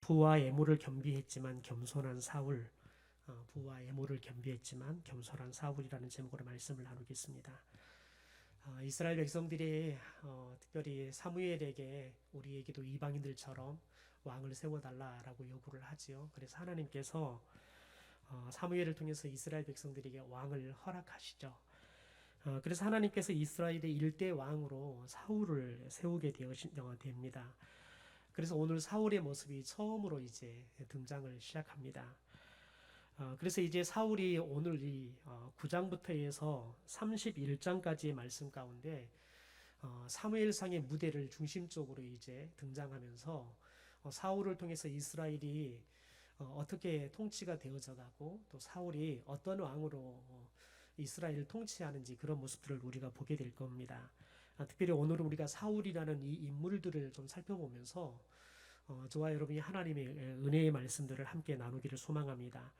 부와 애모를 겸비했지만 겸손한 사울, 부와 애모를 겸비했지만 겸손한 사울이라는 제목으로 말씀을 나누겠습니다. 이스라엘 백성들이 특별히 사무엘에게 우리에게도 이방인들처럼 왕을 세워달라라고 요구를 하지요. 그래서 하나님께서 사무엘을 통해서 이스라엘 백성들에게 왕을 허락하시죠. 그래서 하나님께서 이스라엘의 일대 왕으로 사울을 세우게 됩니다. 그래서 오늘 사울의 모습이 처음으로 이제 등장을 시작합니다. 그래서 이제 사울이 오늘 이 9장부터 해서 31장까지의 말씀 가운데 사무엘상의 무대를 중심적으로 이제 등장하면서 사울을 통해서 이스라엘이 어떻게 통치가 되어져 가고 또 사울이 어떤 왕으로 이스라엘을 통치하는지 그런 모습들을 우리가 보게 될 겁니다. 특별히 오늘은 우리가 사울이라는 이 인물들을 좀 살펴보면서 저와 여러분이 하나님의 은혜의 말씀들을 함께 나누기를 소망합니다.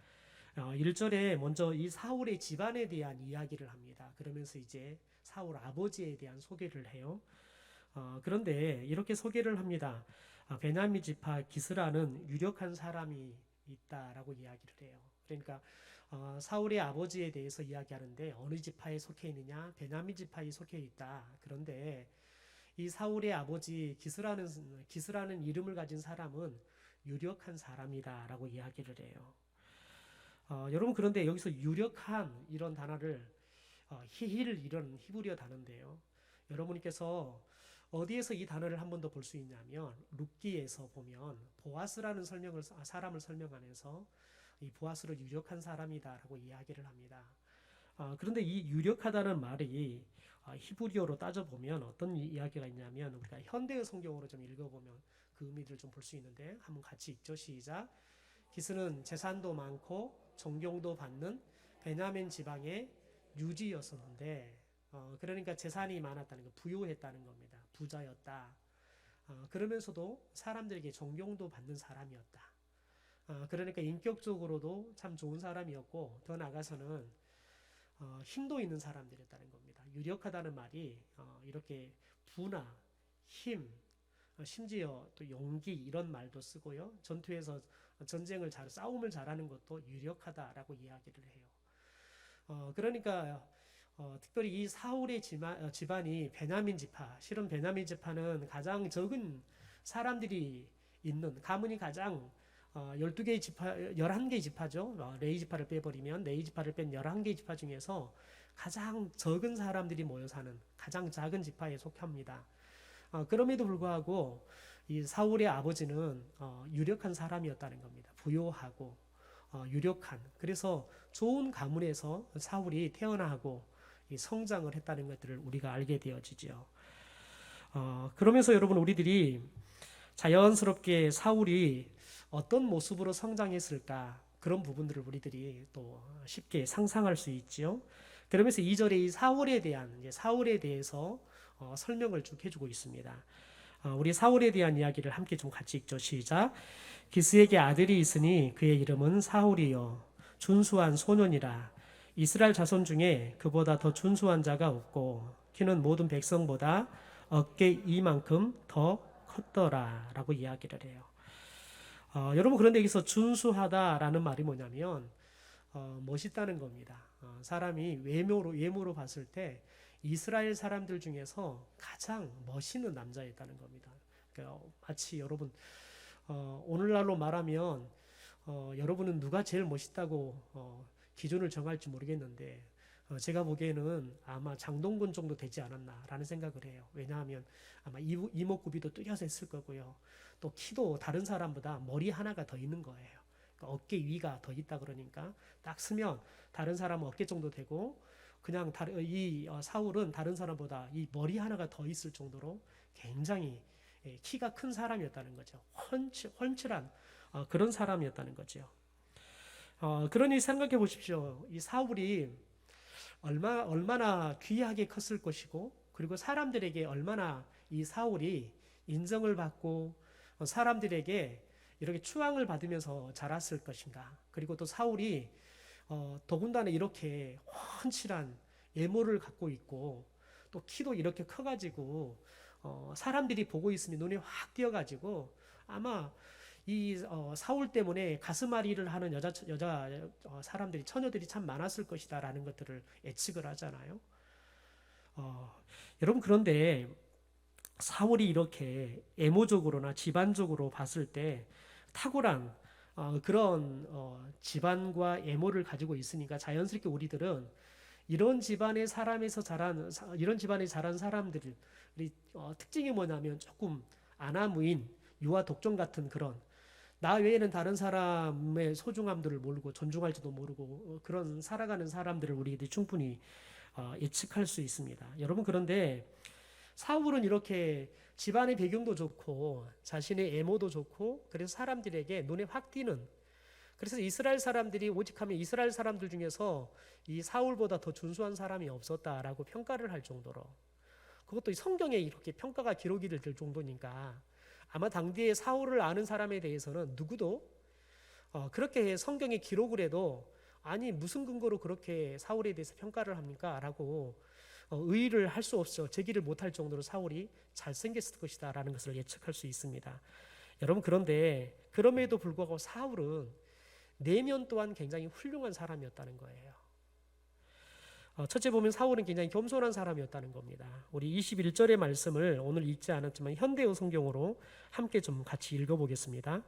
1절에 먼저 이 사울의 집안에 대한 이야기를 합니다. 그러면서 이제 사울 아버지에 대한 소개를 해요. 그런데 이렇게 소개를 합니다. 베냐민 지파 기스라는 유력한 사람이 있다라고 이야기를 해요. 그러니까 사울의 아버지에 대해서 이야기하는데 어느 지파에 속해 있느냐? 베냐민 지파에 속해 있다. 그런데 이 사울의 아버지 기스라는 이름을 가진 사람은 유력한 사람이다라고 이야기를 해요. 여러분 그런데 여기서 유력한 이런 단어를 히힐 이런 히브리어 단어인데요. 여러분께서 어디에서 이 단어를 한 번 더 볼 수 있냐면 룻기에서 보면 보아스라는 사람을 설명하면서 이 보아스를 유력한 사람이다라고 이야기를 합니다. 그런데 이 유력하다는 말이 히브리어로 따져보면 어떤 이야기가 있냐면 우리가 현대의 성경으로 좀 읽어보면 그 의미를 좀 볼 수 있는데 한번 같이 읽죠. 시작. 기스는 재산도 많고 존경도 받는 베냐민 지방의 유지였었는데 그러니까 재산이 많았다는 거, 부유했다는 겁니다. 부자였다. 그러면서도 사람들에게 존경도 받는 사람이었다. 그러니까 인격적으로도 참 좋은 사람이었고 더 나아가서는 힘도 있는 사람들이었다는 겁니다. 유력하다는 말이 이렇게 부나 힘, 심지어 또 용기 이런 말도 쓰고요. 전투에서 싸움을 잘하는 것도 유력하다라고 이야기를 해요. 그러니까 특별히 이 사울의 집안이 베냐민 지파, 실은 베냐민 지파는 가장 적은 사람들이 있는 가문이 가장 12개의 지파, 11개의 지파죠. 레위 지파를 빼버리면 레위 지파를 뺀 11개의 지파 중에서 가장 적은 사람들이 모여 사는 가장 작은 지파에 속합니다. 그럼에도 불구하고 이 사울의 아버지는 유력한 사람이었다는 겁니다. 부유하고 유력한. 그래서 좋은 가문에서 사울이 태어나고 성장을 했다는 것들을 우리가 알게 되어지죠. 그러면서 여러분 우리들이 자연스럽게 사울이 어떤 모습으로 성장했을까 그런 부분들을 우리들이 또 쉽게 상상할 수 있지요. 그러면서 2절에 이 사울에 대해서 설명을 쭉 해주고 있습니다. 우리 사울에 대한 이야기를 함께 좀 같이 읽죠. 시작. 기스에게 아들이 있으니 그의 이름은 사울이요 준수한 소년이라. 이스라엘 자손 중에 그보다 더 준수한 자가 없고 키는 모든 백성보다 어깨 이만큼 더 컸더라 라고 이야기를 해요. 여러분 그런데 여기서 준수하다라는 말이 뭐냐면 멋있다는 겁니다. 사람이 외모로 봤을 때 이스라엘 사람들 중에서 가장 멋있는 남자였다는 겁니다. 그러니까 마치 여러분 오늘날로 말하면 여러분은 누가 제일 멋있다고 기준을 정할지 모르겠는데 제가 보기에는 아마 장동건 정도 되지 않았나라는 생각을 해요. 왜냐하면 아마 이목구비도 뚜렷 했을 거고요. 또 키도 다른 사람보다 머리 하나가 더 있는 거예요. 그러니까 어깨 위가 더 있다 그러니까 딱 쓰면 다른 사람은 어깨 정도 되고 그냥 사울은 다른 사람보다 이 머리 하나가 더 있을 정도로 굉장히 키가 큰 사람이었다는 거죠. 훤칠한 그런 사람이었다는 거죠. 그러니 생각해 보십시오. 이 사울이 얼마나 귀하게 컸을 것이고 그리고 사람들에게 얼마나 이 사울이 인정을 받고 사람들에게 이렇게 추앙을 받으면서 자랐을 것인가. 그리고 또 사울이 더군다나 이렇게 훤칠한 외모를 갖고 있고 또 키도 이렇게 커가지고 사람들이 보고 있으면 눈에 확 띄어가지고 아마 이 사울 때문에 가슴앓이를 하는 여자 사람들이 처녀들이 참 많았을 것이다라는 것들을 예측을 하잖아요. 어, 여러분 그런데 사울이 이렇게 애모적으로나 집안적으로 봤을 때 탁월한 그런 집안과 애모를 가지고 있으니까 자연스럽게 우리들은 이런 집안에 자란 사람들이 특징이 뭐냐면 조금 아나무인 유아 독종 같은 그런 나 외에는 다른 사람의 소중함들을 모르고 존중할지도 모르고 그런 살아가는 사람들을 우리들이 충분히 예측할 수 있습니다. 여러분 그런데 사울은 이렇게 집안의 배경도 좋고 자신의 애모도 좋고 그래서 사람들에게 눈에 확 띄는 그래서 이스라엘 사람들이 오직하면 이스라엘 사람들 중에서 이 사울보다 더 준수한 사람이 없었다라고 평가를 할 정도로 그것도 성경에 이렇게 평가가 기록이 될 정도니까 아마 당대에 사울을 아는 사람에 대해서는 누구도 그렇게 성경에 기록을 해도 아니 무슨 근거로 그렇게 사울에 대해서 평가를 합니까? 라고 의의를 할 수 없어 제기를 못할 정도로 사울이 잘생겼을 것이다 라는 것을 예측할 수 있습니다. 여러분 그런데 그럼에도 불구하고 사울은 내면 또한 굉장히 훌륭한 사람이었다는 거예요. 첫째 보면 사울은 굉장히 겸손한 사람이었다는 겁니다. 우리 21절의 말씀을 오늘 읽지 않았지만 현대어 성경으로 함께 좀 같이 읽어보겠습니다.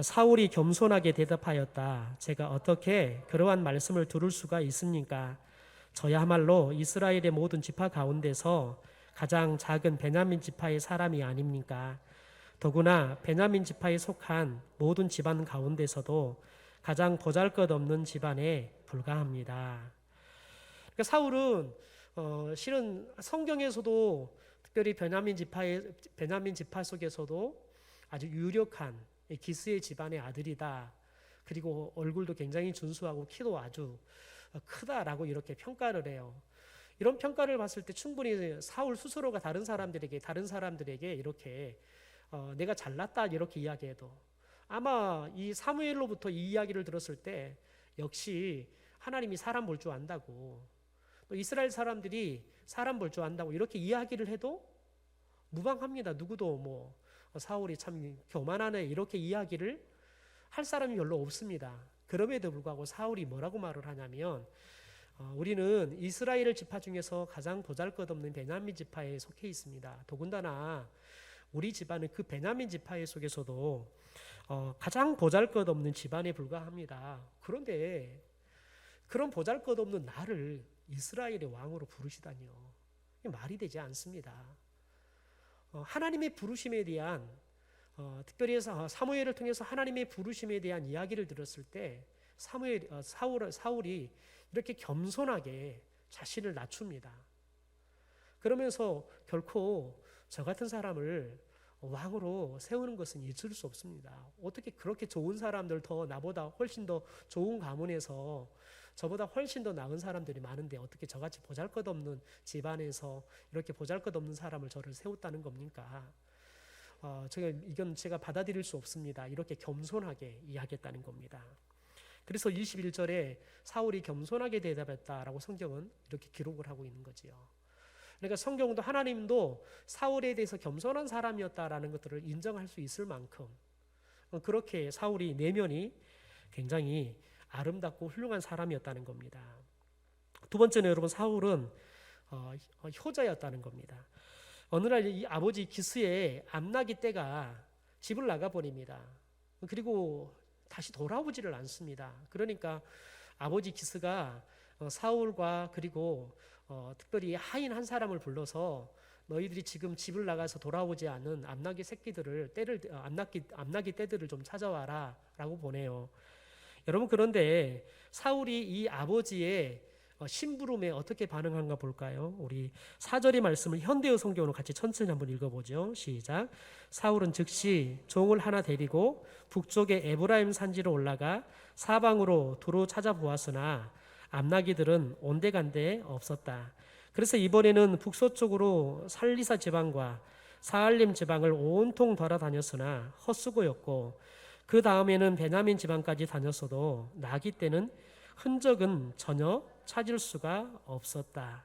사울이 겸손하게 대답하였다. 제가 어떻게 그러한 말씀을 들을 수가 있습니까? 저야말로 이스라엘의 모든 지파 가운데서 가장 작은 베냐민 지파의 사람이 아닙니까? 더구나 베냐민 지파에 속한 모든 집안 가운데서도 가장 보잘것없는 집안에 불과합니다. 그러니까 사울은 실은 성경에서도 특별히 베냐민 지파 속에서도 아주 유력한 기스의 집안의 아들이다. 그리고 얼굴도 굉장히 준수하고 키도 아주 크다라고 이렇게 평가를 해요. 이런 평가를 봤을 때 충분히 사울 스스로가 다른 사람들에게 이렇게 내가 잘났다 이렇게 이야기해도 아마 이 사무엘로부터 이 이야기를 들었을 때 역시 하나님이 사람 볼 줄 안다고 또 이스라엘 사람들이 사람 볼 줄 안다고 이렇게 이야기를 해도 무방합니다. 누구도 뭐 사울이 참 교만하네 이렇게 이야기를 할 사람이 별로 없습니다. 그럼에도 불구하고 사울이 뭐라고 말을 하냐면 우리는 이스라엘 지파 중에서 가장 보잘것없는 베냐민 지파에 속해 있습니다. 더군다나 우리 집안은 그 베냐민 지파 속에서도 가장 보잘것없는 집안에 불과합니다. 그런데 그런 보잘것없는 나를 이스라엘의 왕으로 부르시다니요. 말이 되지 않습니다. 하나님의 부르심에 대한 특별히 사무엘을 통해서 하나님의 부르심에 대한 이야기를 들었을 때 사울이 이렇게 겸손하게 자신을 낮춥니다. 그러면서 결코 저 같은 사람을 왕으로 세우는 것은 있을 수 없습니다. 어떻게 그렇게 좋은 사람들 더 나보다 훨씬 더 좋은 가문에서 저보다 훨씬 더 나은 사람들이 많은데 어떻게 저같이 보잘것없는 집안에서 이렇게 보잘것없는 사람을 저를 세웠다는 겁니까? 이건 제가 받아들일 수 없습니다. 이렇게 겸손하게 이야기했다는 겁니다. 그래서 21절에 사울이 겸손하게 대답했다라고 성경은 이렇게 기록을 하고 있는 거지요. 그러니까 성경도 하나님도 사울에 대해서 겸손한 사람이었다라는 것들을 인정할 수 있을 만큼 그렇게 사울이 내면이 굉장히 아름답고 훌륭한 사람이었다는 겁니다. 두 번째는 여러분 사울은 효자였다는 겁니다. 어느 날 이 아버지 기스의 암나기 떼가 집을 나가버립니다. 그리고 다시 돌아오지를 않습니다. 그러니까 아버지 기스가 사울과 그리고 특별히 하인 한 사람을 불러서 너희들이 지금 집을 나가서 돌아오지 않은 암나기 떼들을 좀 찾아와라 라고 보내요. 여러분 그런데 사울이 이 아버지의 심부름에 어떻게 반응한가 볼까요? 우리 4절의 말씀을 현대어 성경으로 같이 천천히 한번 읽어보죠. 시작. 사울은 즉시 종을 하나 데리고 북쪽의 에브라임 산지로 올라가 사방으로 두루 찾아보았으나 암나기들은 온데간데 없었다. 그래서 이번에는 북서쪽으로 살리사 지방과 사알림 지방을 온통 돌아다녔으나 헛수고였고 그 다음에는 베냐민 지방까지 다녔어도 나기 때는 흔적은 전혀 찾을 수가 없었다.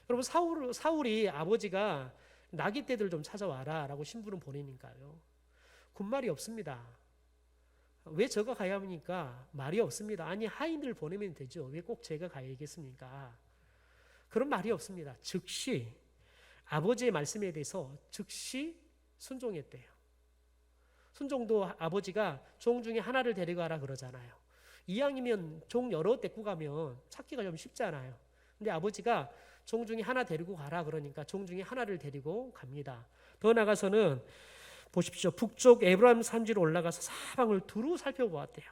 여러분 사울이 아버지가 나귀 떼들 좀 찾아와라 라고 심부름 보내니까요. 군말이 없습니다. 왜 저가 가야 합니까? 말이 없습니다. 아니 하인들 보내면 되죠. 왜 꼭 제가 가야겠습니까? 그런 말이 없습니다. 즉시 아버지의 말씀에 대해서 즉시 순종했대요. 순종도 아버지가 종 중에 하나를 데리고 가라 그러잖아요. 이왕이면 종 여러 데리고 가면 찾기가 좀 쉽잖아요. 근데 아버지가 종 중에 하나 데리고 가라 그러니까 종 중에 하나를 데리고 갑니다. 더 나가서는 보십시오. 북쪽 에브라임 산지로 올라가서 사방을 두루 살펴보았대요.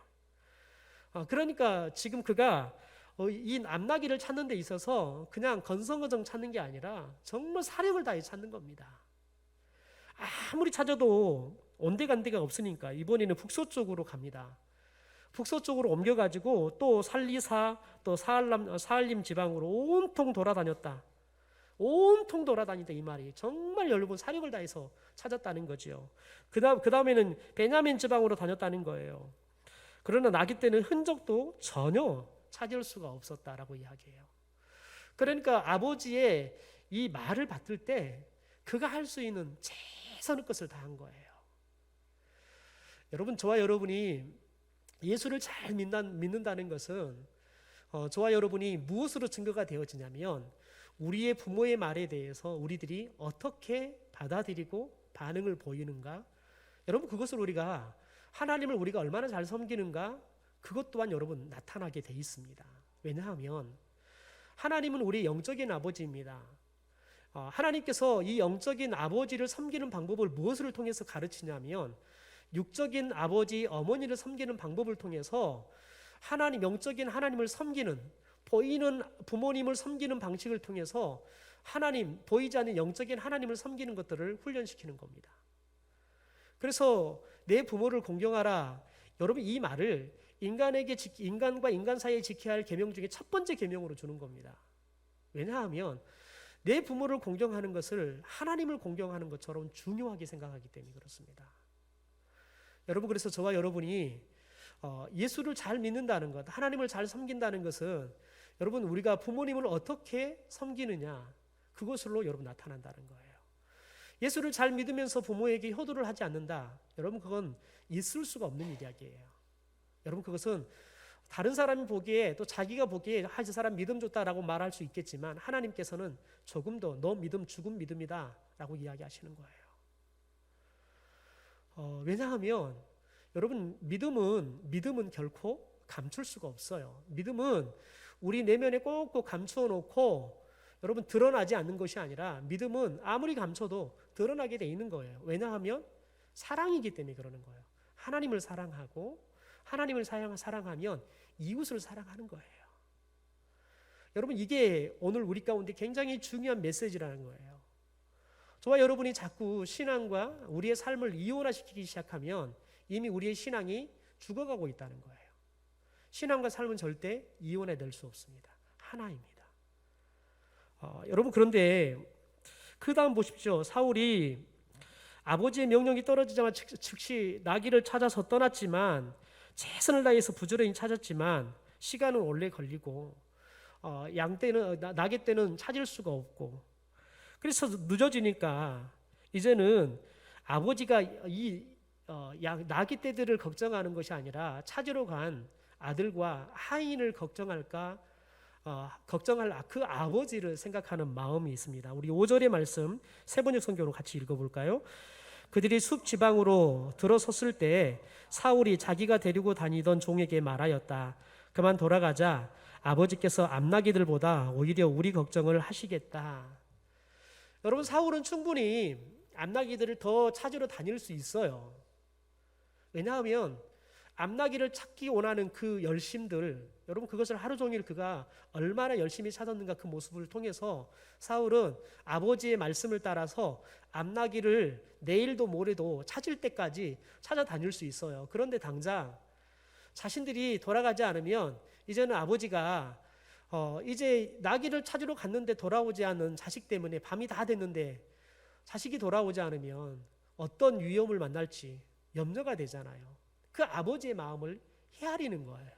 그러니까 지금 그가 이 암나귀를 찾는 데 있어서 그냥 건성건성 찾는 게 아니라 정말 사력을 다해 찾는 겁니다. 아무리 찾아도 온데간데가 없으니까 이번에는 북서쪽으로 갑니다. 북서쪽으로 옮겨가지고 또 살리사 또 사할림 지방으로 온통 돌아다녔다. 온통 돌아다니다 이 말이 정말 여러분 사력을 다해서 찾았다는 거죠. 그 다음에는 베냐민 지방으로 다녔다는 거예요. 그러나 나귀 때는 흔적도 전혀 찾을 수가 없었다라고 이야기해요. 그러니까 아버지의 이 말을 받을 때 그가 할 수 있는 최선의 것을 다한 거예요. 여러분, 저와 여러분이 예수를 잘 믿는다는 것은 저와 여러분이 무엇으로 증거가 되어지냐면 우리의 부모의 말에 대해서 우리들이 어떻게 받아들이고 반응을 보이는가. 여러분, 그것을 우리가 하나님을 우리가 얼마나 잘 섬기는가, 그것 또한 여러분 나타나게 돼 있습니다. 왜냐하면 하나님은 우리의 영적인 아버지입니다. 하나님께서 이 영적인 아버지를 섬기는 방법을 무엇을 통해서 가르치냐면 육적인 아버지, 어머니를 섬기는 방법을 통해서 하나님, 영적인 하나님을 섬기는, 보이는 부모님을 섬기는 방식을 통해서 하나님, 보이지 않는 영적인 하나님을 섬기는 것들을 훈련시키는 겁니다. 그래서 내 부모를 공경하라. 여러분, 이 말을 인간과 인간 사이에 지켜야 할 계명 중에 첫 번째 계명으로 주는 겁니다. 왜냐하면 내 부모를 공경하는 것을 하나님을 공경하는 것처럼 중요하게 생각하기 때문에 그렇습니다. 여러분, 그래서 저와 여러분이 예수를 잘 믿는다는 것, 하나님을 잘 섬긴다는 것은 여러분 우리가 부모님을 어떻게 섬기느냐, 그것으로 여러분 나타난다는 거예요. 예수를 잘 믿으면서 부모에게 효도를 하지 않는다. 여러분, 그건 있을 수가 없는 이야기예요. 여러분, 그것은 다른 사람이 보기에 또 자기가 보기에 저 사람 믿음 좋다라고 말할 수 있겠지만 하나님께서는 조금 더 너 믿음 죽은 믿음이다 라고 이야기하시는 거예요. 왜냐하면 여러분, 믿음은 결코 감출 수가 없어요. 믿음은 우리 내면에 꼭꼭 감추어 놓고 여러분 드러나지 않는 것이 아니라 믿음은 아무리 감춰도 드러나게 돼 있는 거예요. 왜냐하면 사랑이기 때문에 그러는 거예요. 하나님을 사랑하고 하나님을 사랑하면 이웃을 사랑하는 거예요. 여러분, 이게 오늘 우리 가운데 굉장히 중요한 메시지라는 거예요. 저와 여러분이 자꾸 신앙과 우리의 삶을 이원화시키기 시작하면 이미 우리의 신앙이 죽어가고 있다는 거예요. 신앙과 삶은 절대 이원화될 수 없습니다. 하나입니다. 여러분, 그런데 그 다음 보십시오. 사울이 아버지의 명령이 떨어지자마자 즉시 나귀를 찾아서 떠났지만 최선을 다해서 부지런히 찾았지만 시간은 오래 걸리고 나귀 떼는 찾을 수가 없고, 그래서 늦어지니까 이제는 아버지가 이 나귀 떼들을 걱정하는 것이 아니라 찾으러 간 아들과 하인을 걱정할 그 아버지를 생각하는 마음이 있습니다. 우리 5절의 말씀 세번역 성경으로 같이 읽어볼까요? 그들이 숲 지방으로 들어섰을 때 사울이 자기가 데리고 다니던 종에게 말하였다. 그만 돌아가자. 아버지께서 암나귀들보다 오히려 우리 걱정을 하시겠다. 여러분, 사울은 충분히 암나귀들을 더 찾으러 다닐 수 있어요. 왜냐하면 암나귀를 찾기 원하는 그 열심들, 여러분, 그것을 하루 종일 그가 얼마나 열심히 찾았는가, 그 모습을 통해서 사울은 아버지의 말씀을 따라서 암나귀를 내일도 모레도 찾을 때까지 찾아다닐 수 있어요. 그런데 당장 자신들이 돌아가지 않으면 이제는 아버지가 이제 나귀를 찾으러 갔는데 돌아오지 않은 자식 때문에 밤이 다 됐는데 자식이 돌아오지 않으면 어떤 위험을 만날지 염려가 되잖아요. 그 아버지의 마음을 헤아리는 거예요.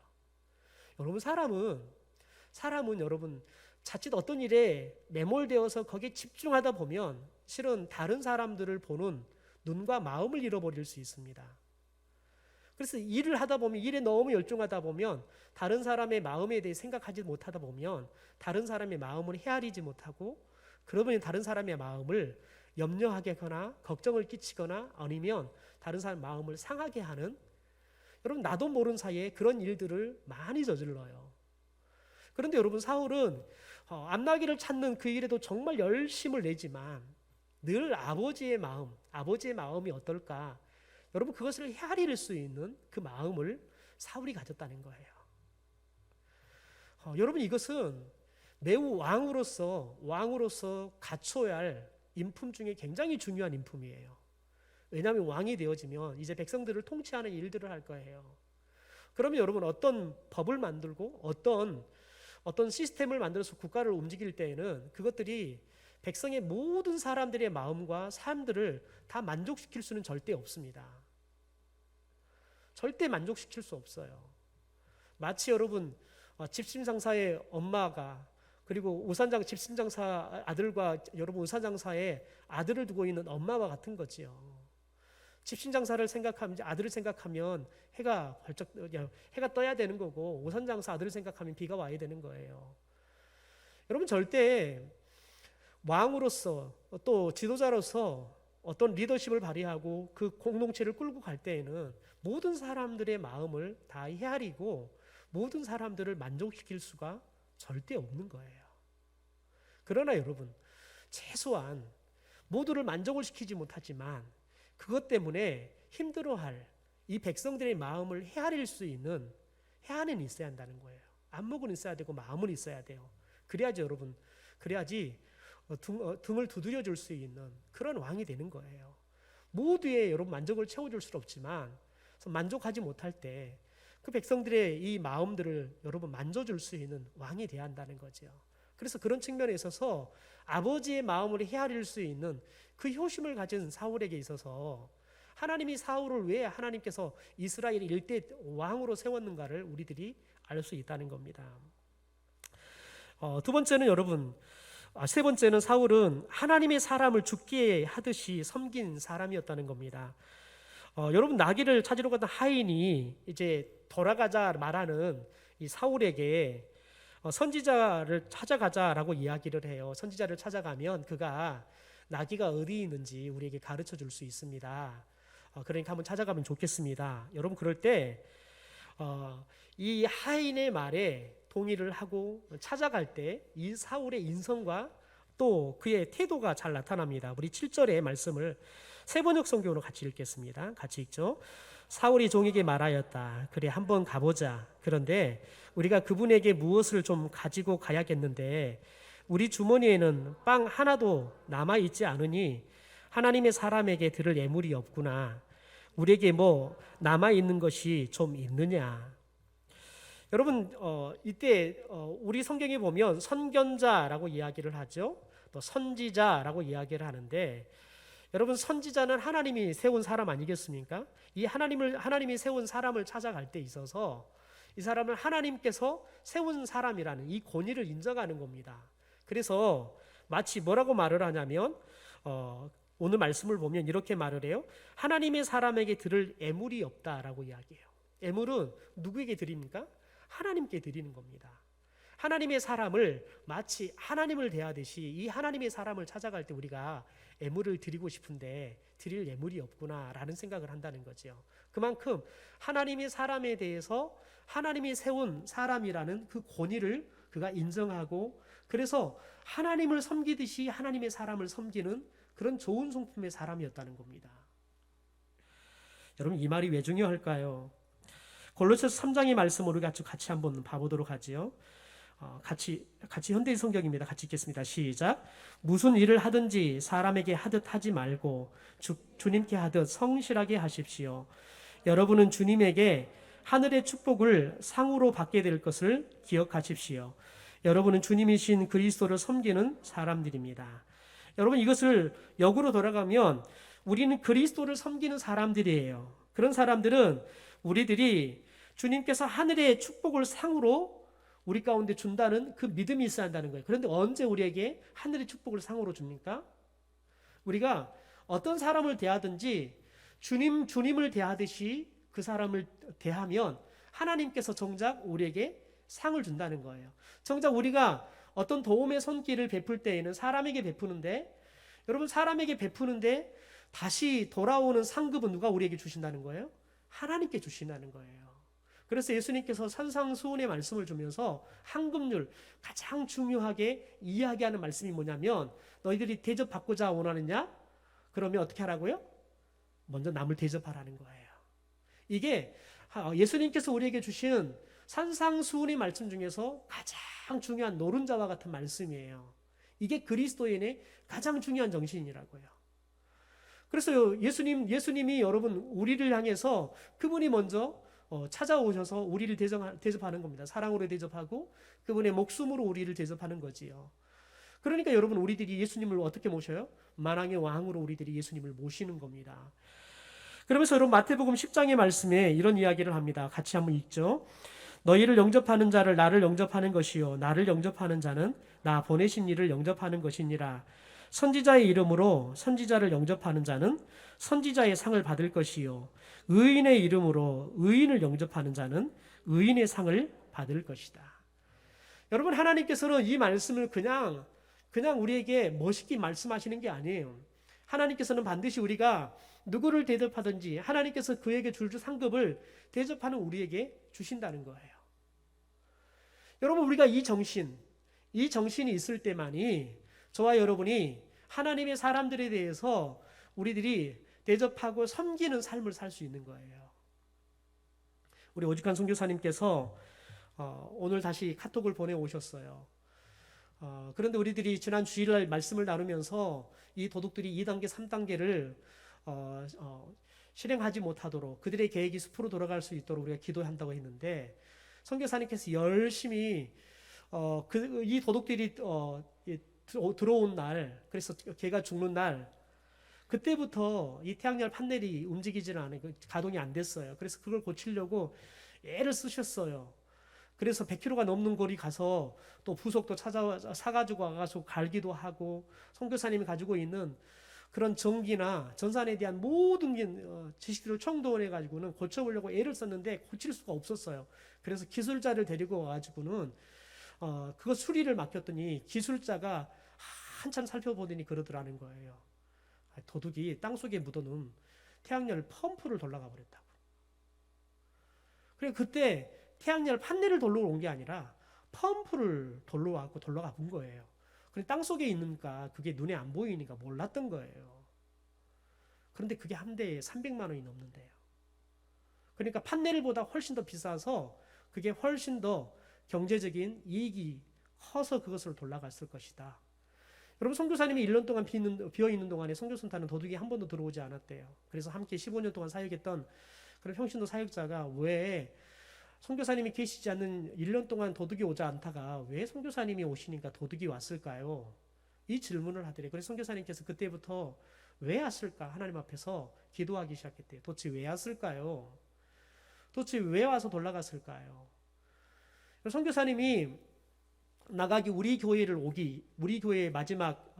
여러분, 사람은 여러분 자칫 어떤 일에 매몰되어서 거기에 집중하다 보면 실은 다른 사람들을 보는 눈과 마음을 잃어버릴 수 있습니다. 그래서 일을 하다 보면, 일에 너무 열중하다 보면 다른 사람의 마음에 대해 생각하지 못하다 보면 다른 사람의 마음을 헤아리지 못하고, 그러면 다른 사람의 마음을 염려하게 하거나 걱정을 끼치거나 아니면 다른 사람 마음을 상하게 하는, 여러분 나도 모르는 사이에 그런 일들을 많이 저질러요. 그런데 여러분 사울은 암나기를 찾는 그 일에도 정말 열심을 내지만 늘 아버지의 마음이 어떨까, 여러분 그것을 헤아릴 수 있는 그 마음을 사울이 가졌다는 거예요. 여러분 이것은 매우 왕으로서 갖춰야 할 인품 중에 굉장히 중요한 인품이에요. 왜냐하면 왕이 되어지면 이제 백성들을 통치하는 일들을 할 거예요. 그러면 여러분 어떤 법을 만들고 어떤 시스템을 만들어서 국가를 움직일 때에는 그것들이 백성의 모든 사람들의 마음과 삶들을 다 만족시킬 수는 절대 없습니다. 절대 만족시킬 수 없어요. 마치 여러분 집신장사의 엄마가, 그리고 집신장사 아들과 여러분 우산장사의 아들을 두고 있는 엄마와 같은 거지요. 집신장사를 생각하면, 아들을 생각하면 해가 떠야 되는 거고, 우산장사 아들을 생각하면 비가 와야 되는 거예요. 여러분 절대 왕으로서 또 지도자로서 어떤 리더십을 발휘하고 그 공동체를 끌고 갈 때에는 모든 사람들의 마음을 다 헤아리고 모든 사람들을 만족시킬 수가 절대 없는 거예요. 그러나 여러분 최소한 모두를 만족을 시키지 못하지만 그것 때문에 힘들어할 이 백성들의 마음을 헤아릴 수 있는 헤아는 있어야 한다는 거예요. 안목은 있어야 되고 마음은 있어야 돼요. 그래야지 등을 두드려 줄 수 있는 그런 왕이 되는 거예요. 모두의 여러분 만족을 채워줄 수는 없지만 만족하지 못할 때 그 백성들의 이 마음들을 여러분 만져줄 수 있는 왕이 되어야 한다는 거죠. 그래서 그런 측면에 있어서 아버지의 마음을 헤아릴 수 있는 그 효심을 가진 사울에게 있어서 하나님이 사울을 왜 하나님께서 이스라엘 일대 왕으로 세웠는가를 우리들이 알 수 있다는 겁니다. 세 번째는 사울은 하나님의 사람을 죽게 하듯이 섬긴 사람이었다는 겁니다. 여러분 나귀를 찾으러 갔던 하인이 이제 돌아가자 말하는 이 사울에게 선지자를 찾아가자라고 이야기를 해요. 선지자를 찾아가면 그가 나귀가 어디 있는지 우리에게 가르쳐 줄 수 있습니다. 그러니까 한번 찾아가면 좋겠습니다. 여러분 그럴 때 이 하인의 말에 동의를 하고 찾아갈 때 이 사울의 인성과 또 그의 태도가 잘 나타납니다. 우리 7절의 말씀을 세번역 성경으로 같이 읽겠습니다. 같이 읽죠. 사울이 종에게 말하였다. 그래 한번 가보자. 그런데 우리가 그분에게 무엇을 좀 가지고 가야겠는데 우리 주머니에는 빵 하나도 남아있지 않으니 하나님의 사람에게 들을 예물이 없구나. 우리에게 뭐 남아있는 것이 좀 있느냐. 여러분 이때 우리 성경에 보면 선견자라고 이야기를 하죠. 또 선지자라고 이야기를 하는데 여러분 선지자는 하나님이 세운 사람 아니겠습니까? 이 하나님이 세운 사람을 찾아갈 때 있어서 이 사람을 하나님께서 세운 사람이라는 이 권위를 인정하는 겁니다. 그래서 마치 뭐라고 말을 하냐면 오늘 말씀을 보면 이렇게 말을 해요. 하나님의 사람에게 들을 애물이 없다라고 이야기해요. 애물은 누구에게 드립니까? 하나님께 드리는 겁니다. 하나님의 사람을 마치 하나님을 대하듯이 이 하나님의 사람을 찾아갈 때 우리가 애물을 드리고 싶은데 드릴 애물이 없구나라는 생각을 한다는 거죠. 그만큼 하나님의 사람에 대해서 하나님이 세운 사람이라는 그 권위를 그가 인정하고 그래서 하나님을 섬기듯이 하나님의 사람을 섬기는 그런 좋은 성품의 사람이었다는 겁니다. 여러분 이 말이 왜 중요할까요? 골로새서 3장의 말씀을 우리 같이 한번 봐보도록 하지요. 같이 현대 성경입니다. 같이 읽겠습니다. 시작. 무슨 일을 하든지 사람에게 하듯 하지 말고 주님께 하듯 성실하게 하십시오. 여러분은 주님에게 하늘의 축복을 상으로 받게 될 것을 기억하십시오. 여러분은 주님이신 그리스도를 섬기는 사람들입니다. 여러분 이것을 역으로 돌아가면 우리는 그리스도를 섬기는 사람들이에요. 그런 사람들은 우리들이 주님께서 하늘의 축복을 상으로 우리 가운데 준다는 그 믿음이 있어야 한다는 거예요. 그런데 언제 우리에게 하늘의 축복을 상으로 줍니까? 우리가 어떤 사람을 대하든지 주님을 대하듯이 그 사람을 대하면 하나님께서 정작 우리에게 상을 준다는 거예요. 정작 우리가 어떤 도움의 손길을 베풀 때에는 사람에게 베푸는데, 여러분, 사람에게 베푸는데 다시 돌아오는 상급은 누가 우리에게 주신다는 거예요? 하나님께 주신다는 거예요. 그래서 예수님께서 산상수훈의 말씀을 주면서 황금률, 가장 중요하게 이야기하는 말씀이 뭐냐면, 너희들이 대접받고자 원하느냐? 그러면 어떻게 하라고요? 먼저 남을 대접하라는 거예요. 이게 예수님께서 우리에게 주신 산상수훈의 말씀 중에서 가장 중요한 노른자와 같은 말씀이에요. 이게 그리스도인의 가장 중요한 정신이라고요. 그래서 예수님이 여러분 우리를 향해서 그분이 먼저 찾아오셔서 우리를 대접하는 겁니다. 사랑으로 대접하고 그분의 목숨으로 우리를 대접하는 거지요. 그러니까 여러분, 우리들이 예수님을 어떻게 모셔요? 만왕의 왕으로 우리들이 예수님을 모시는 겁니다. 그러면서 여러분, 마태복음 10장의 말씀에 이런 이야기를 합니다. 같이 한번 읽죠. 너희를 영접하는 자를 나를 영접하는 것이요 나를 영접하는 자는 나 보내신 이를 영접하는 것이니라. 선지자의 이름으로 선지자를 영접하는 자는 선지자의 상을 받을 것이요 의인의 이름으로 의인을 영접하는 자는 의인의 상을 받을 것이다. 여러분, 하나님께서는 이 말씀을 그냥 우리에게 멋있게 말씀하시는 게 아니에요. 하나님께서는 반드시 우리가 누구를 대접하든지 하나님께서 그에게 줄 상급을 대접하는 우리에게 주신다는 거예요. 여러분, 우리가 이 정신이 있을 때만이 저와 여러분이 하나님의 사람들에 대해서 우리들이 대접하고 섬기는 삶을 살 수 있는 거예요. 우리 오직한 선교사님께서 오늘 다시 카톡을 보내오셨어요. 그런데 우리들이 지난 주일날 말씀을 나누면서 이 도둑들이 2단계, 3단계를 실행하지 못하도록 그들의 계획이 숲으로 돌아갈 수 있도록 우리가 기도한다고 했는데, 선교사님께서 열심히 이 도둑들이 들어온 날, 그래서 걔가 죽는 날, 그때부터 이 태양열 판넬이 움직이지는 않아요. 가동이 안 됐어요. 그래서 그걸 고치려고 애를 쓰셨어요. 그래서 100km가 넘는 거리 가서 또 부속도 사가지고 와가지고 갈기도 하고, 선교사님이 가지고 있는 그런 전기나 전산에 대한 모든 지식들을 총동원해 가지고는 고쳐보려고 애를 썼는데 고칠 수가 없었어요. 그래서 기술자를 데리고 와가지고는 그거 수리를 맡겼더니 기술자가 한참 살펴보더니 그러더라는 거예요. 도둑이 땅속에 묻어놓은 태양열 펌프를 돌려가 버렸다고. 그래, 그때 태양열 판넬을 돌러 온 게 아니라 펌프를 돌러가 본 거예요. 근데 땅속에 있으니까 그게 눈에 안 보이니까 몰랐던 거예요. 그런데 그게 한 대에 300만 원이 넘는데요. 그러니까 판넬보다 훨씬 더 비싸서 그게 훨씬 더 경제적인 이익이 커서 그것을 돌아갔을 것이다. 여러분, 선교사님이 1년 동안 비어있는 동안에 선교센터는 도둑이 한 번도 들어오지 않았대요. 그래서 함께 15년 동안 사역했던 그런 평신도 사역자가 왜 선교사님이 계시지 않는 1년 동안 도둑이 오지 않다가 왜 선교사님이 오시니까 도둑이 왔을까요? 이 질문을 하더래요. 그래서 선교사님께서 그때부터 왜 왔을까? 하나님 앞에서 기도하기 시작했대요. 도대체 왜 왔을까요? 도대체 왜 와서 돌아갔을까요? 선교사님이 나가기 우리 교회에 마지막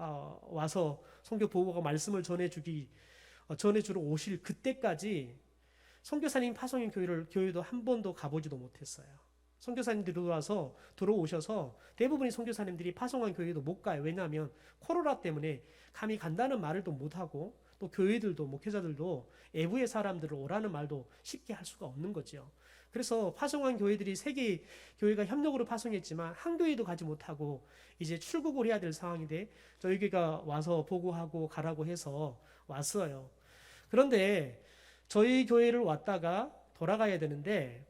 와서 선교 보고가 말씀을 전해주러 오실 그때까지 선교사님 파송인 교회도 한 번도 가보지도 못했어요. 선교사님들이 들어오셔서 대부분의 선교사님들이 파송한 교회도 못 가요. 왜냐하면 코로나 때문에 감히 간다는 말을 또 못하고, 또 교회들도 목회자들도 외부의 사람들을 오라는 말도 쉽게 할 수가 없는 거죠. 그래서 파송한 교회들이 3개 교회가 협력으로 파송했지만 한 교회도 가지 못하고 이제 출국을 해야 될 상황인데 저희 교회가 와서 보고하고 가라고 해서 왔어요. 그런데 저희 교회를 왔다가 돌아가야 되는데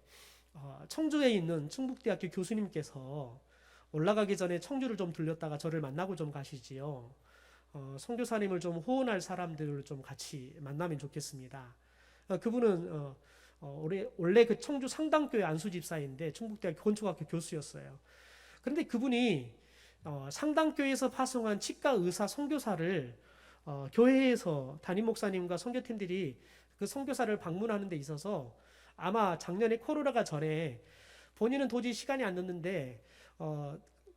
청주에 있는 충북대학교 교수님께서 올라가기 전에 청주를 좀 들렸다가 저를 만나고 좀 가시지요. 선교사님을 좀 후원할 사람들을 좀 같이 만나면 좋겠습니다. 그분은 원래 그 청주 상당교회 안수집사인데 충북대학교 건축학교 교수였어요. 그런데 그분이 상당교회에서 파송한 치과 의사 선교사를 교회에서 담임 목사님과 선교팀들이 그 선교사를 방문하는 데 있어서 아마 작년에 코로나가 전에 본인은 도저히 시간이 안 됐는데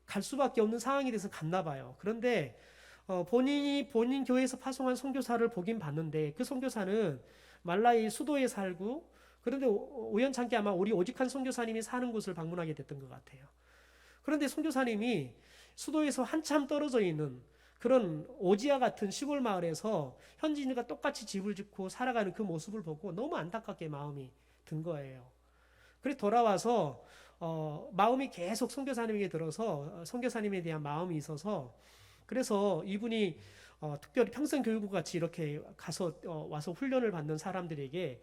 갈 수밖에 없는 상황이 돼서 갔나 봐요. 그런데 본인 교회에서 파송한 선교사를 보긴 봤는데 그 선교사는 말라이 수도에 살고 그런데 우연찮게 아마 우리 오직한 선교사님이 사는 곳을 방문하게 됐던 것 같아요. 그런데 선교사님이 수도에서 한참 떨어져 있는 그런 오지아 같은 시골 마을에서 현지인들과 똑같이 집을 짓고 살아가는 그 모습을 보고 너무 안타깝게 마음이 든 거예요. 그래서 돌아와서 마음이 계속 선교사님에게 들어서 선교사님에 대한 마음이 있어서 그래서 이분이 특별히 평생교육과 같이 이렇게 가서 와서 훈련을 받는 사람들에게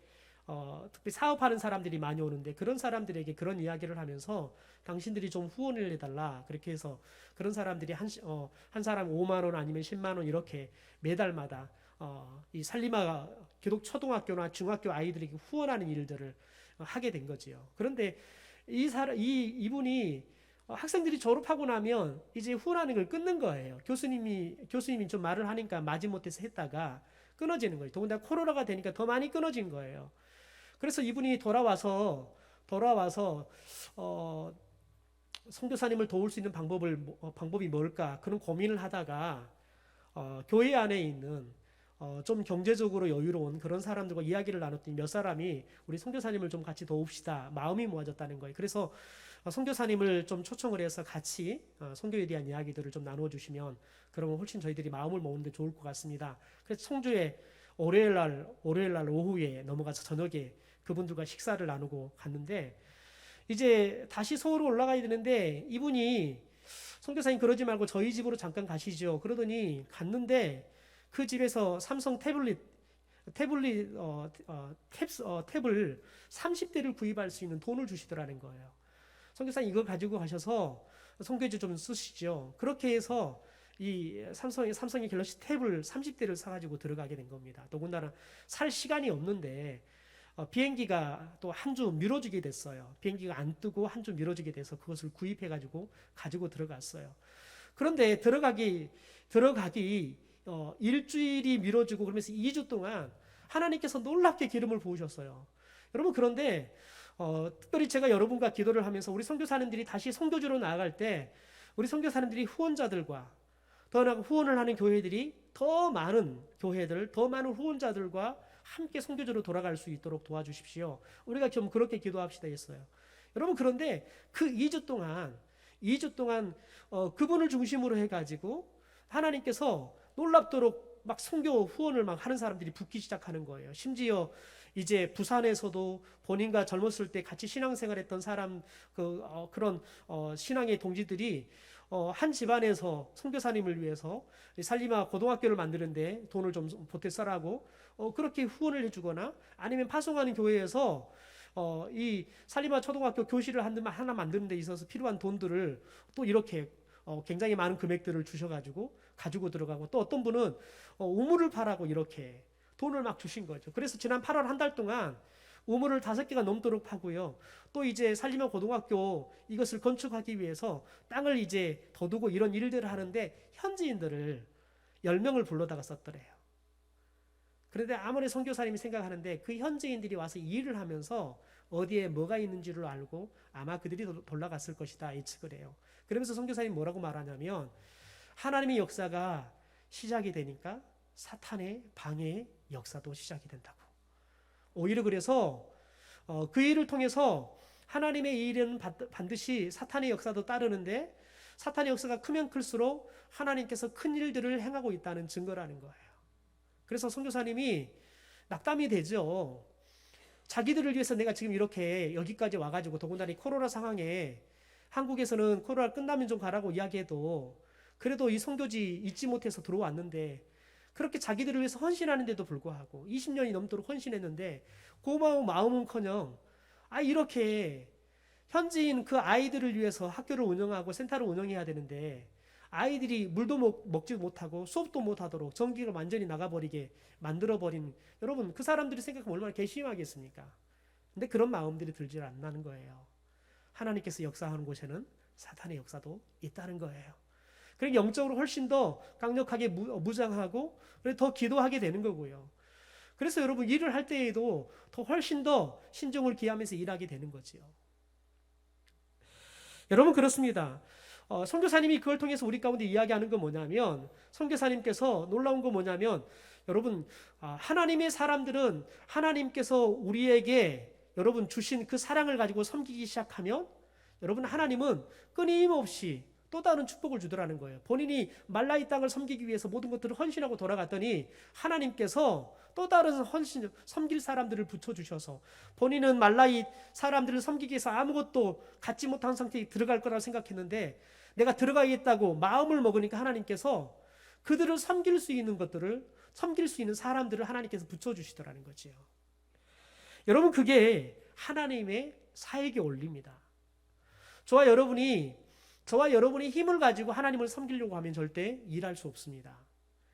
특히 사업하는 사람들이 많이 오는데 그런 사람들에게 그런 이야기를 하면서 당신들이 좀 후원을 해달라 그렇게 해서 그런 사람들이 한 사람 5만 원 아니면 10만 원 이렇게 매달마다 이 살리마 기독 초등학교나 중학교 아이들에게 후원하는 일들을 하게 된 거지요. 그런데 이분이 학생들이 졸업하고 나면 이제 후원하는 걸 끊는 거예요. 교수님이 좀 말을 하니까 마지못해서 했다가 끊어지는 거예요. 더군다나 코로나가 되니까 더 많이 끊어진 거예요. 그래서 이분이 돌아와서 선교사님을 도울 수 있는 방법이 뭘까 그런 고민을 하다가 교회 안에 있는 좀 경제적으로 여유로운 그런 사람들과 이야기를 나눴더니 몇 사람이 우리 선교사님을 좀 같이 도웁시다 마음이 모아졌다는 거예요. 그래서 선교사님을 좀 초청을 해서 같이 선교에 대한 이야기들을 좀 나눠주시면 그러면 훨씬 저희들이 마음을 모으는데 좋을 것 같습니다. 그래서 청주에 월요일 날 오후에 넘어가서 저녁에 그분들과 식사를 나누고 갔는데 이제 다시 서울로 올라가야 되는데 이분이 선교사님 그러지 말고 저희 집으로 잠깐 가시죠. 그러더니 갔는데 그 집에서 삼성 탭을 30대를 구입할 수 있는 돈을 주시더라는 거예요. 선교사님 이거 가지고 가셔서 선교지 좀 쓰시죠. 그렇게 해서 이 삼성의 갤럭시 탭을 30대를 사가지고 들어가게 된 겁니다. 더군다나 살 시간이 없는데 비행기가 또 한 주 미뤄지게 됐어요. 비행기가 안 뜨고 한 주 미뤄지게 돼서 그것을 구입해가지고 가지고 들어갔어요. 그런데 들어가기 일주일이 미뤄지고 그러면서 2주 동안 하나님께서 놀랍게 기름을 부으셨어요. 여러분 그런데 특별히 제가 여러분과 기도를 하면서 우리 선교사님들이 다시 선교지로 나아갈 때 우리 선교사님들이 후원자들과 더 나아가 후원을 하는 교회들이 더 많은 교회들, 더 많은 후원자들과 함께 선교지로 돌아갈 수 있도록 도와주십시오. 우리가 좀 그렇게 기도합시다 했어요. 여러분 그런데 그 2주 동안 그분을 중심으로 해가지고 하나님께서 놀랍도록 막 선교 후원을 막 하는 사람들이 붙기 시작하는 거예요. 심지어 이제 부산에서도 본인과 젊었을 때 같이 신앙생활했던 사람 그런 신앙의 동지들이 한 집안에서 선교사님을 위해서 살리마 고등학교를 만드는데 돈을 좀 보태 써라고 그렇게 후원을 해주거나 아니면 파송하는 교회에서 이 살리마 초등학교 교실을 하나 만드는 데 있어서 필요한 돈들을 또 이렇게 굉장히 많은 금액들을 주셔가지고 가지고 들어가고 또 어떤 분은 우물을 파라고 이렇게 돈을 막 주신 거죠. 그래서 지난 8월 한 달 동안 우물을 5개가 넘도록 파고요. 또 이제 살리마 고등학교 이것을 건축하기 위해서 땅을 이제 더 두고 이런 일들을 하는데 현지인들을 10명을 불러다가 썼더래요. 그런데 아무리 선교사님이 생각하는데 그 현지인들이 와서 일을 하면서 어디에 뭐가 있는지를 알고 아마 그들이 돌아갔을 것이다 예측을 해요. 그러면서 선교사님이 뭐라고 말하냐면 하나님의 역사가 시작이 되니까 사탄의 방해의 역사도 시작이 된다고. 오히려 그래서 그 일을 통해서 하나님의 일은 반드시 사탄의 역사도 따르는데 사탄의 역사가 크면 클수록 하나님께서 큰 일들을 행하고 있다는 증거라는 거예요. 그래서 선교사님이 낙담이 되죠. 자기들을 위해서 내가 지금 이렇게 여기까지 와가지고 더군다나 이 코로나 상황에 한국에서는 코로나 끝나면 좀 가라고 이야기해도 그래도 이 선교지 잊지 못해서 들어왔는데 그렇게 자기들을 위해서 헌신하는데도 불구하고 20년이 넘도록 헌신했는데 고마운 마음은커녕 이렇게 현지인 그 아이들을 위해서 학교를 운영하고 센터를 운영해야 되는데 아이들이 물도 먹지 못하고 수업도 못하도록 전기가 완전히 나가버리게 만들어버린 여러분 그 사람들이 생각하면 얼마나 괘씸하겠습니까? 근데 그런 마음들이 들지 않는 거예요. 하나님께서 역사하는 곳에는 사탄의 역사도 있다는 거예요. 그러니까 영적으로 훨씬 더 강력하게 무장하고 더 기도하게 되는 거고요. 그래서 여러분 일을 할 때에도 훨씬 더 신중을 기하면서 일하게 되는 거지요. 여러분 그렇습니다. 선교사님이 그걸 통해서 우리 가운데 이야기하는 건 뭐냐면, 선교사님께서 놀라운 건 뭐냐면, 여러분, 하나님의 사람들은 하나님께서 우리에게 여러분 주신 그 사랑을 가지고 섬기기 시작하면, 여러분 하나님은 끊임없이 또 다른 축복을 주더라는 거예요. 본인이 말라이 땅을 섬기기 위해서 모든 것들을 헌신하고 돌아갔더니 하나님께서 또 다른 헌신, 섬길 사람들을 붙여주셔서, 본인은 말라이 사람들을 섬기기 위해서 아무것도 갖지 못한 상태에 들어갈 거라고 생각했는데, 내가 들어가겠다고 마음을 먹으니까 하나님께서 그들을 섬길 수 있는 것들을, 섬길 수 있는 사람들을 하나님께서 붙여주시더라는 거지요. 여러분, 그게 하나님의 사역의 원리입니다. 저와 여러분이 힘을 가지고 하나님을 섬기려고 하면 절대 일할 수 없습니다.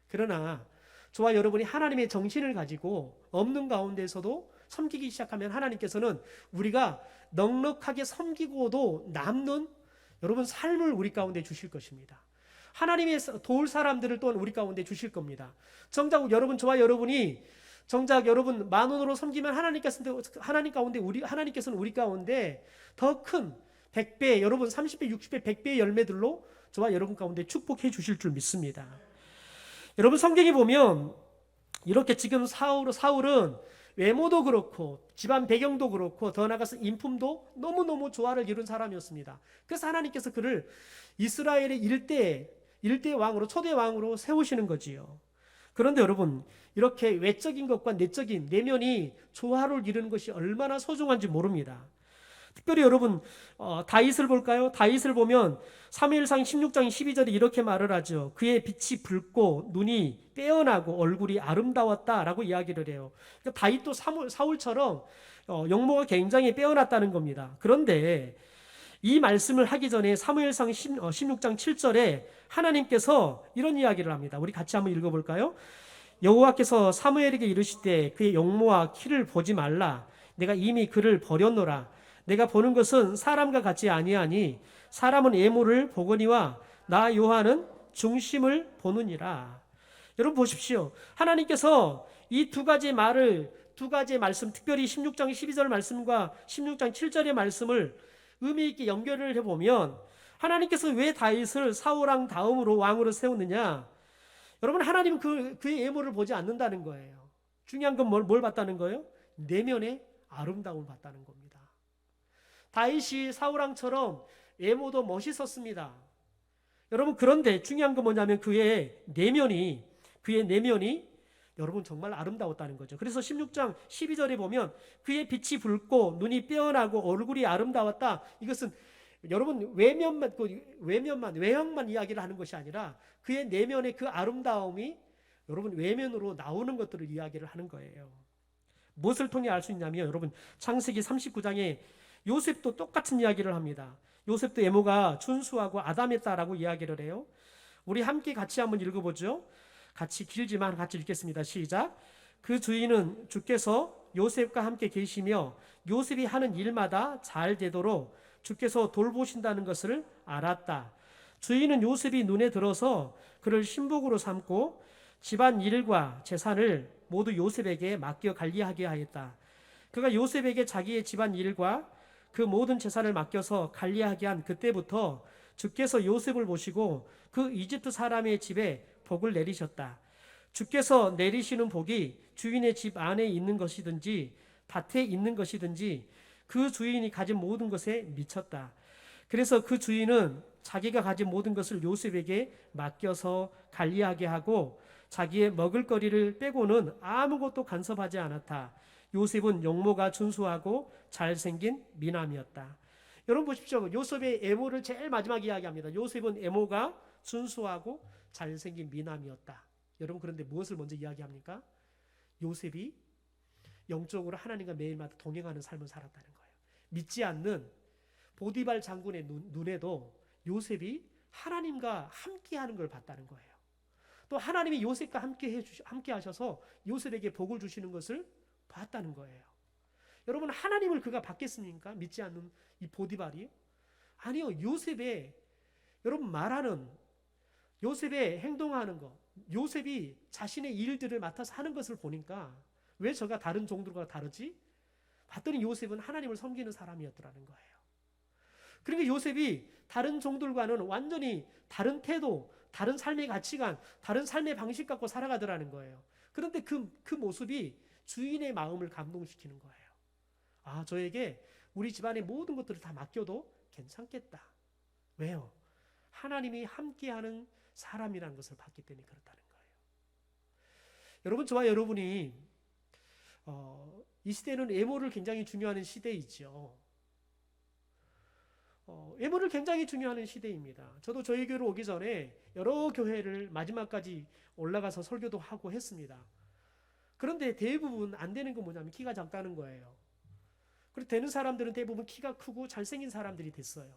그러나 저와 여러분이 하나님의 정신을 가지고 없는 가운데서도 섬기기 시작하면 하나님께서는 우리가 넉넉하게 섬기고도 남는 여러분 삶을 우리 가운데 주실 것입니다. 하나님의 도울 사람들을 또한 우리 가운데 주실 겁니다. 정작 저와 여러분이 정작 여러분 10,000원으로 섬기면 하나님께서는 우리 가운데 더 큰 100배, 여러분 30배, 60배, 100배의 열매들로 저와 여러분 가운데 축복해 주실 줄 믿습니다. 여러분, 성경에 보면 이렇게 지금 사울은 외모도 그렇고 집안 배경도 그렇고 더 나아가서 인품도 너무너무 조화를 이룬 사람이었습니다. 그래서 하나님께서 그를 이스라엘의 일대 왕으로, 초대 왕으로 세우시는 거지요. 그런데 여러분, 이렇게 외적인 것과 내적인 내면이 조화를 이루는 것이 얼마나 소중한지 모릅니다. 특별히 여러분, 다윗을 볼까요? 다윗을 보면 사무엘상 16장 12절에 이렇게 말을 하죠. 그의 빛이 붉고 눈이 빼어나고 얼굴이 아름다웠다라고 이야기를 해요. 그러니까 다윗도 사울처럼 용모가 굉장히 빼어났다는 겁니다. 그런데 이 말씀을 하기 전에 사무엘상 16장 7절에 하나님께서 이런 이야기를 합니다. 우리 같이 한번 읽어볼까요? 여호와께서 사무엘에게 이르시되 그의 용모와 키를 보지 말라. 내가 이미 그를 버렸노라. 내가 보는 것은 사람과 같지 아니하니 사람은 외모를 보거니와 나 요한은 중심을 보느니라. 여러분 보십시오. 하나님께서 이 두 가지 말씀, 특별히 16장 12절 말씀과 16장 7절의 말씀을 의미 있게 연결을 해보면, 하나님께서 왜 다윗을 사울왕 다음으로 왕으로 세웠느냐? 여러분, 하나님은 그의 외모를 보지 않는다는 거예요. 중요한 건 뭘 봤다는 거예요? 내면의 아름다움을 봤다는 겁니다. 다윗이 사울왕처럼 외모도 멋있었습니다. 여러분, 그런데 중요한 건 뭐냐면 그의 내면이 여러분 정말 아름다웠다는 거죠. 그래서 16장 12절에 보면 그의 빛이 붉고 눈이 빼어나고 얼굴이 아름다웠다. 이것은 여러분 외형만 이야기를 하는 것이 아니라 그의 내면의 그 아름다움이 여러분 외면으로 나오는 것들을 이야기를 하는 거예요. 무엇을 통해 알 수 있냐면 여러분, 창세기 39장에 요셉도 똑같은 이야기를 합니다. 요셉도 외모가 준수하고 아담했다라고 이야기를 해요. 우리 함께 같이 한번 읽어보죠. 같이 길지만 같이 읽겠습니다. 시작. 그 주인은 주께서 요셉과 함께 계시며 요셉이 하는 일마다 잘 되도록 주께서 돌보신다는 것을 알았다. 주인은 요셉이 눈에 들어서 그를 신복으로 삼고 집안 일과 재산을 모두 요셉에게 맡겨 관리하게 하였다. 그가 요셉에게 자기의 집안 일과 그 모든 재산을 맡겨서 관리하게 한 그때부터 주께서 요셉을 보시고 그 이집트 사람의 집에 복을 내리셨다. 주께서 내리시는 복이 주인의 집 안에 있는 것이든지 밭에 있는 것이든지 그 주인이 가진 모든 것에 미쳤다. 그래서 그 주인은 자기가 가진 모든 것을 요셉에게 맡겨서 관리하게 하고 자기의 먹을거리를 빼고는 아무것도 간섭하지 않았다. 요셉은 용모가 준수하고 잘생긴 미남이었다. 여러분 보십시오. 요셉의 외모를 제일 마지막 이야기합니다. 요셉은 외모가 준수하고 잘생긴 미남이었다. 여러분, 그런데 무엇을 먼저 이야기합니까? 요셉이 영적으로 하나님과 매일마다 동행하는 삶을 살았다는 거예요. 믿지 않는 보디발 장군의 눈에도 요셉이 하나님과 함께하는 걸 봤다는 거예요. 또 하나님이 요셉과 함께 하셔서 요셉에게 복을 주시는 것을 봤다는 거예요. 여러분, 하나님을 그가 받겠습니까? 믿지 않는 이 보디발이? 아니요. 여러분 말하는 요셉의 행동하는 것, 요셉이 자신의 일들을 맡아서 하는 것을 보니까 왜 저가 다른 종들과 다르지? 봤더니 요셉은 하나님을 섬기는 사람이었더라는 거예요. 그러니까 요셉이 다른 종들과는 완전히 다른 태도, 다른 삶의 가치관, 다른 삶의 방식 갖고 살아가더라는 거예요. 그런데 그 모습이 주인의 마음을 감동시키는 거예요. 아, 저에게 우리 집안의 모든 것들을 다 맡겨도 괜찮겠다. 왜요? 하나님이 함께하는 사람이라는 것을 봤기 때문에 그렇다는 거예요. 여러분, 저와 여러분이 이 시대는 외모를 굉장히 중요하는 시대이죠. 외모를 굉장히 중요하는 시대입니다. 저도 저희 교회로 오기 전에 여러 교회를 마지막까지 올라가서 설교도 하고 했습니다. 그런데 대부분 안 되는 건 뭐냐면 키가 작다는 거예요. 그리고 되는 사람들은 대부분 키가 크고 잘생긴 사람들이 됐어요.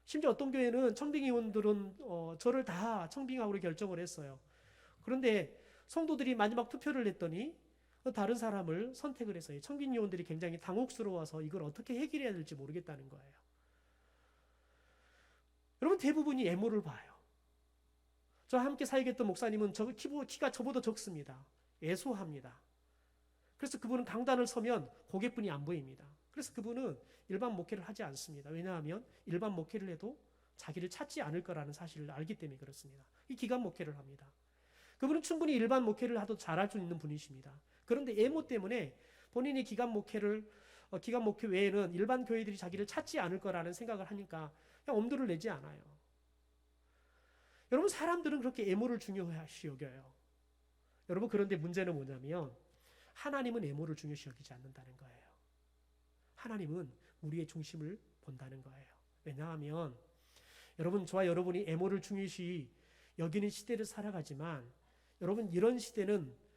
심지어 어떤 교회는 청빙위원들은 저를 다 청빙하기로 결정을 했어요. 그런데 성도들이 마지막 투표를 했더니 다른 사람을 선택을 해서 청빙위원들이 굉장히 당혹스러워서 이걸 어떻게 해결해야 될지 모르겠다는 거예요. 여러분, 대부분이 외모를 봐요. 저와 함께 사역했던 목사님은 키가 저보다 적습니다. 왜소합니다. 그래서 그분은 강단을 서면 고개뿐이 안 보입니다. 그래서 그분은 일반 목회를 하지 않습니다. 왜냐하면 일반 목회를 해도 자기를 찾지 않을 거라는 사실을 알기 때문에 그렇습니다. 이 기간 목회를 합니다. 그분은 충분히 일반 목회를 하도 잘할 수 있는 분이십니다. 그런데 외모 때문에 본인이 기간 목회 외에는 일반 교회들이 자기를 찾지 않을 거라는 생각을 하니까 그냥 엄두를 내지 않아요. 여러분, 사람들은 그렇게 외모를 중요시 여겨요. 여러분, 그런데 문제는 뭐냐면 하나님은 외모를 중요시 여기지 않는다는 거예요. 하나님은 우리의 중심을 본다는 거예요. 왜냐하면 여러분, 저와 여러분이 외모를 중요시 여기는 시대를 살아가지만 여러분, 이런 시대는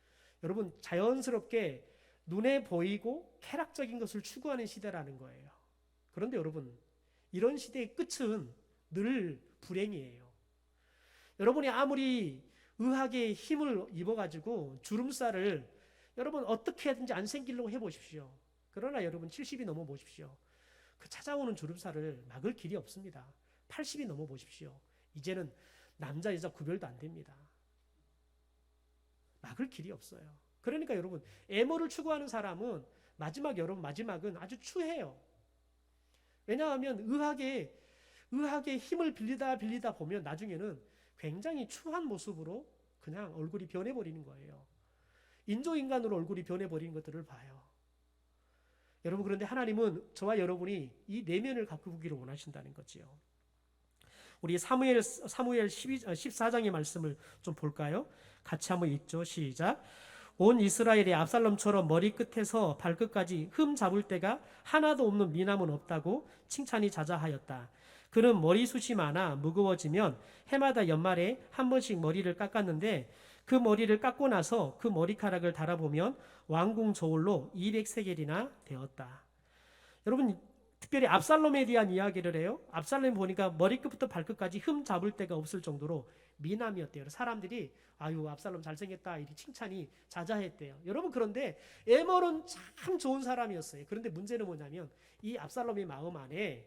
여러분 자연스럽게 눈에 보이고 쾌락적인 것을 추구하는 시대라는 거예요. 그런데 여러분, 이런 시대의 끝은 늘 불행이에요. 여러분이 아무리 의학의 힘을 입어가지고 주름살을 여러분 어떻게 하든지 안 생기려고 해보십시오. 그러나 여러분 70이 넘어보십시오. 그 찾아오는 주름살을 막을 길이 없습니다. 80이 넘어보십시오. 이제는 남자 여자 구별도 안 됩니다. 막을 길이 없어요. 그러니까 여러분, 외모를 추구하는 사람은 마지막은 아주 추해요. 왜냐하면 의학의 힘을 빌리다 보면 나중에는 굉장히 추한 모습으로 그냥 얼굴이 변해버리는 거예요. 인조인간으로 얼굴이 변해버리는 것들을 봐요. 여러분, 그런데 하나님은 저와 여러분이 이 내면을 갖고 보기를 원하신다는 거지요. 우리 사무엘 14장의 말씀을 좀 볼까요? 같이 한번 읽죠. 시작. 온 이스라엘이 압살롬처럼 머리끝에서 발끝까지 흠 잡을 데가 하나도 없는 미남은 없다고 칭찬이 자자하였다. 그는 머리숱이 많아 무거워지면 해마다 연말에 한 번씩 머리를 깎았는데 그 머리를 깎고 나서 그 머리카락을 달아보면 왕궁 저울로 200세겔이나 되었다. 여러분, 특별히 압살롬에 대한 이야기를 해요. 압살롬 보니까 머리끝부터 발끝까지 흠 잡을 데가 없을 정도로 미남이었대요. 사람들이 아유, 압살롬 잘생겼다 이렇게 칭찬이 자자했대요. 여러분, 그런데 에머는 참 좋은 사람이었어요. 그런데 문제는 뭐냐면 이 압살롬의 마음 안에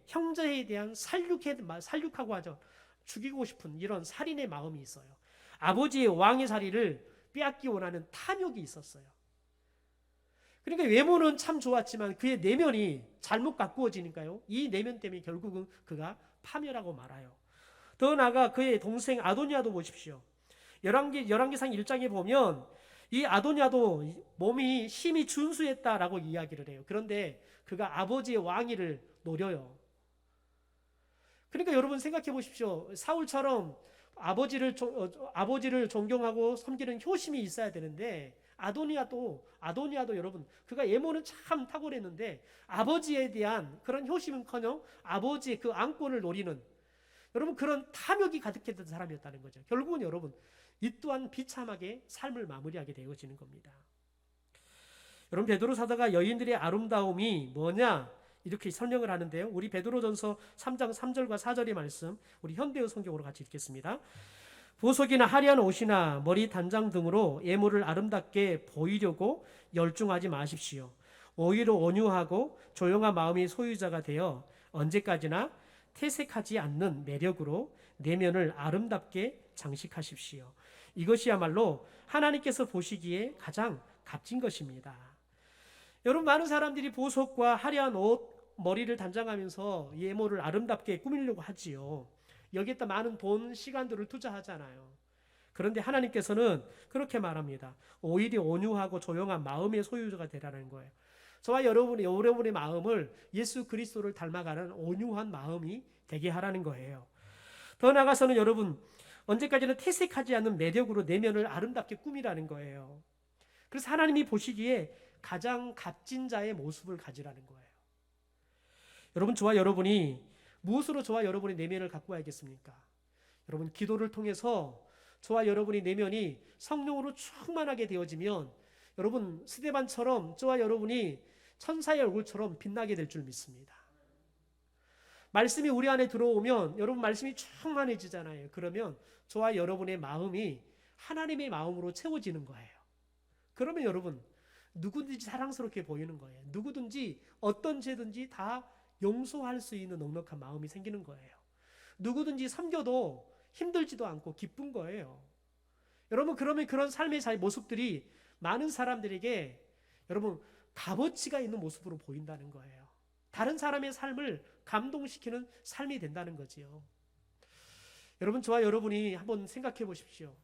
형제에 대한 살육하고 하죠. 죽이고 싶은 이런 살인의 마음이 있어요. 아버지의 왕의 자리를 빼앗기 원하는 탐욕이 있었어요. 그러니까 외모는 참 좋았지만 그의 내면이 잘못 가꾸어지니까요. 이 내면 때문에 결국은 그가 파멸하고 말아요. 더 나아가 그의 동생 아도니아도 보십시오. 열왕기상 1장에 보면 이 아도니아도 몸이 힘이 준수했다라고 이야기를 해요. 그런데 그가 아버지의 왕위를 노려요. 그러니까 여러분 생각해 보십시오. 사울처럼 아버지를 존경하고 섬기는 효심이 있어야 되는데 아도니아도 여러분 그가 외모는 참 탁월했는데 아버지에 대한 그런 효심은커녕 아버지의 그 안권을 노리는 여러분 그런 탐욕이 가득했던 사람이었다는 거죠. 결국은 여러분 이 또한 비참하게 삶을 마무리하게 되어지는 겁니다. 여러분, 베드로 사도가 여인들의 아름다움이 뭐냐 이렇게 설명을 하는데요. 우리 베드로전서 3장 3절과 4절의 말씀 우리 현대어 성경으로 같이 읽겠습니다. 보석이나 화려한 옷이나 머리 단장 등으로 외모를 아름답게 보이려고 열중하지 마십시오. 오히려 온유하고 조용한 마음의 소유자가 되어 언제까지나 퇴색하지 않는 매력으로 내면을 아름답게 장식하십시오. 이것이야말로 하나님께서 보시기에 가장 값진 것입니다. 여러분, 많은 사람들이 보석과 화려한 옷, 머리를 단장하면서 예모를 아름답게 꾸미려고 하지요. 여기에다 많은 돈, 시간들을 투자하잖아요. 그런데 하나님께서는 그렇게 말합니다. 오히려 온유하고 조용한 마음의 소유자가 되라는 거예요. 저와 여러분의 마음을 예수 그리스도를 닮아가는 온유한 마음이 되게 하라는 거예요. 더 나아가서는 여러분, 언제까지나 퇴색하지 않는 매력으로 내면을 아름답게 꾸미라는 거예요. 그래서 하나님이 보시기에 가장 값진 자의 모습을 가지라는 거예요. 여러분, 저와 여러분이 무엇으로 저와 여러분의 내면을 가꾸어야겠습니까? 여러분, 기도를 통해서 저와 여러분의 내면이 성령으로 충만하게 되어지면 여러분, 스데반처럼 저와 여러분이 천사의 얼굴처럼 빛나게 될 줄 믿습니다. 말씀이 우리 안에 들어오면 여러분, 말씀이 충만해지잖아요. 그러면 저와 여러분의 마음이 하나님의 마음으로 채워지는 거예요. 그러면 여러분, 누구든지 사랑스럽게 보이는 거예요. 누구든지 어떤 죄든지 다 용서할 수 있는 넉넉한 마음이 생기는 거예요. 누구든지 섬겨도 힘들지도 않고 기쁜 거예요. 여러분, 그러면 그런 삶의 모습들이 많은 사람들에게 여러분, 값어치가 있는 모습으로 보인다는 거예요. 다른 사람의 삶을 감동시키는 삶이 된다는 거지요. 여러분, 저와 여러분이 한번 생각해 보십시오.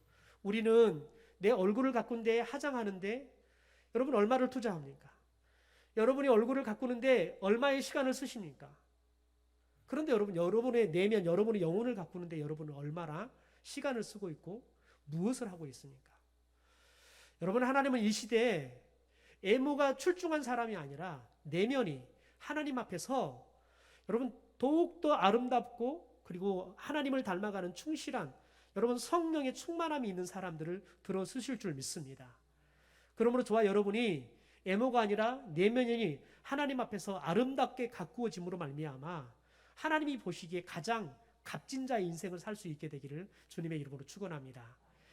우리는 내 얼굴을 가꾸는데 화장하는데 여러분 얼마를 투자합니까? 여러분이 얼굴을 가꾸는데 얼마의 시간을 쓰십니까? 그런데 여러분, 여러분의 내면, 여러분의 영혼을 가꾸는데 여러분은 얼마나 시간을 쓰고 있고 무엇을 하고 있습니까? 여러분, 하나님은 이 시대에 외모가 출중한 사람이 아니라 내면이 하나님 앞에서 여러분 더욱더 아름답고 그리고 하나님을 닮아가는 충실한 여러분 성령의 충만함이 있는 사람들을 들어 쓰실 줄 믿습니다. 그러므로 저와 여러분이 외모가 아니라 내면이 하나님 앞에서 아름답게 가꾸어짐으로 말미암아 하나님이 보시기에 가장 값진 자의 인생을 살 수 있게 되기를 주님의 이름으로 축원합니다.